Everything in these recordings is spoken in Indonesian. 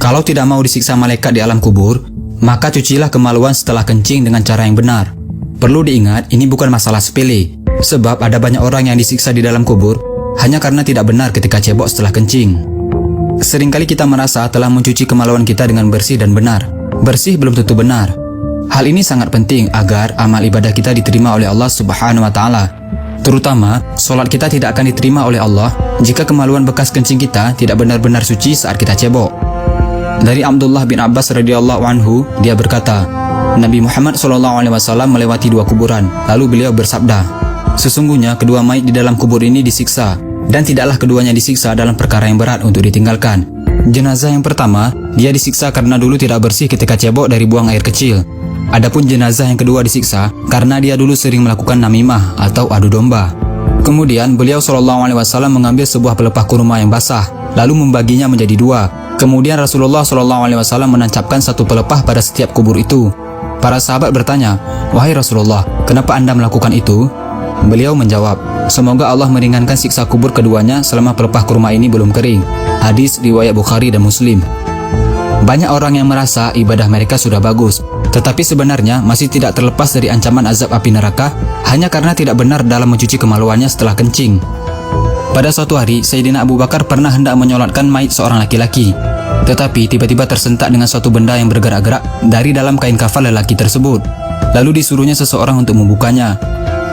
Kalau tidak mau disiksa malaikat di alam kubur, maka cucilah kemaluan setelah kencing dengan cara yang benar. Perlu diingat, ini bukan masalah sepele, sebab ada banyak orang yang disiksa di dalam kubur hanya karena tidak benar ketika cebok setelah kencing. Seringkali kita merasa telah mencuci kemaluan kita dengan bersih dan benar. Bersih belum tentu benar. Hal ini sangat penting agar amal ibadah kita diterima oleh Allah Subhanahu wa Ta'ala. Terutama, solat kita tidak akan diterima oleh Allah jika kemaluan bekas kencing kita tidak benar-benar suci saat kita cebok. Dari Abdullah bin Abbas radhiyallahu anhu, dia berkata, Nabi Muhammad SAW melewati dua kuburan, lalu beliau bersabda, sesungguhnya kedua mayit di dalam kubur ini disiksa, dan tidaklah keduanya disiksa dalam perkara yang berat untuk ditinggalkan. Jenazah yang pertama, dia disiksa karena dulu tidak bersih ketika cebok dari buang air kecil. Adapun jenazah yang kedua disiksa karena dia dulu sering melakukan namimah atau adu domba. Kemudian beliau SAW mengambil sebuah pelepah kurma yang basah, lalu membaginya menjadi dua. Kemudian Rasulullah SAW menancapkan satu pelepah pada setiap kubur itu. Para sahabat bertanya, wahai Rasulullah, kenapa Anda melakukan itu? Beliau menjawab, semoga Allah meringankan siksa kubur keduanya selama pelepah kurma ini belum kering. Hadis riwayat Bukhari dan Muslim. Banyak orang yang merasa ibadah mereka sudah bagus, tetapi sebenarnya masih tidak terlepas dari ancaman azab api neraka hanya karena tidak benar dalam mencuci kemaluannya setelah kencing. Pada suatu hari, Sayyidina Abu Bakar pernah hendak menyolatkan mayit seorang laki-laki, tetapi tiba-tiba tersentak dengan suatu benda yang bergerak-gerak dari dalam kain kafan lelaki tersebut. Lalu disuruhnya seseorang untuk membukanya.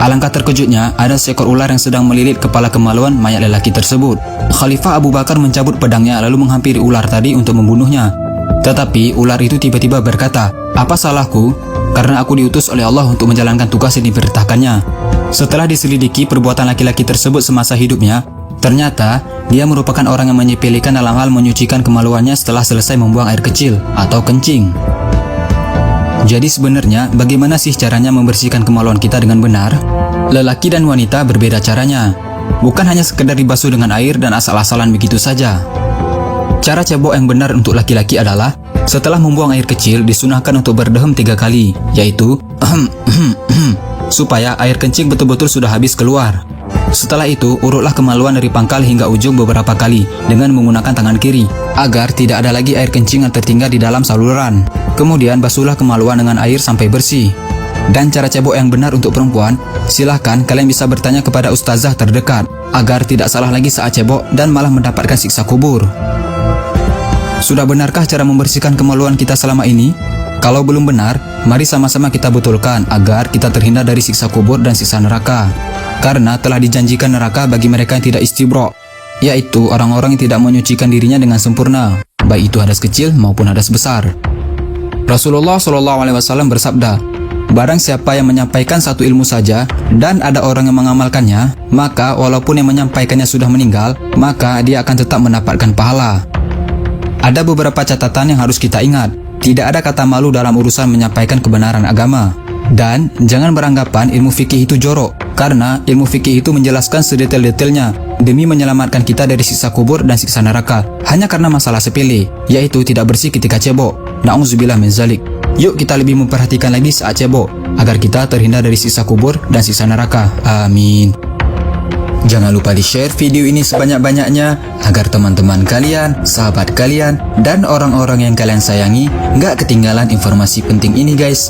Alangkah terkejutnya, ada seekor ular yang sedang melilit kepala kemaluan mayat lelaki tersebut. Khalifah Abu Bakar mencabut pedangnya lalu menghampiri ular tadi untuk membunuhnya. Tetapi ular itu tiba-tiba berkata, apa salahku? Karena aku diutus oleh Allah untuk menjalankan tugas yang diperintahkannya. Setelah diselidiki perbuatan laki-laki tersebut semasa hidupnya, ternyata dia merupakan orang yang menyepelekan dalam hal menyucikan kemaluannya setelah selesai membuang air kecil atau kencing. Jadi sebenarnya bagaimana sih caranya membersihkan kemaluan kita dengan benar? Lelaki dan wanita berbeda caranya. Bukan hanya sekedar dibasuh dengan air dan asal-asalan begitu saja. Cara cebok yang benar untuk laki-laki adalah setelah membuang air kecil disunahkan untuk berdehem 3 kali, yaitu supaya air kencing betul-betul sudah habis keluar. Setelah itu, urutlah kemaluan dari pangkal hingga ujung beberapa kali dengan menggunakan tangan kiri, agar tidak ada lagi air kencing yang tertinggal di dalam saluran. Kemudian basuhlah kemaluan dengan air sampai bersih. Dan cara cebok yang benar untuk perempuan, silahkan kalian bisa bertanya kepada ustazah terdekat, agar tidak salah lagi saat cebok dan malah mendapatkan siksa kubur. Sudah benarkah cara membersihkan kemaluan kita selama ini? Kalau belum benar, mari sama-sama kita betulkan agar kita terhindar dari siksa kubur dan siksa neraka. Karena telah dijanjikan neraka bagi mereka yang tidak istibro, yaitu orang-orang yang tidak menyucikan dirinya dengan sempurna, baik itu hadas kecil maupun hadas besar. Rasulullah SAW bersabda, barang siapa yang menyampaikan satu ilmu saja dan ada orang yang mengamalkannya, maka walaupun yang menyampaikannya sudah meninggal, maka dia akan tetap mendapatkan pahala. Ada beberapa catatan yang harus kita ingat. Tidak ada kata malu dalam urusan menyampaikan kebenaran agama. Dan jangan beranggapan ilmu fikih itu jorok, karena ilmu fikih itu menjelaskan sedetail-detailnya demi menyelamatkan kita dari siksa kubur dan siksa neraka, hanya karena masalah sepele, yaitu tidak bersih ketika cebok. Na'udzubillah min zalik. Yuk kita lebih memperhatikan lagi saat cebok, agar kita terhindar dari siksa kubur dan siksa neraka. Amin. Jangan lupa di-share video ini sebanyak-banyaknya agar teman-teman kalian, sahabat kalian, dan orang-orang yang kalian sayangi nggak ketinggalan informasi penting ini guys.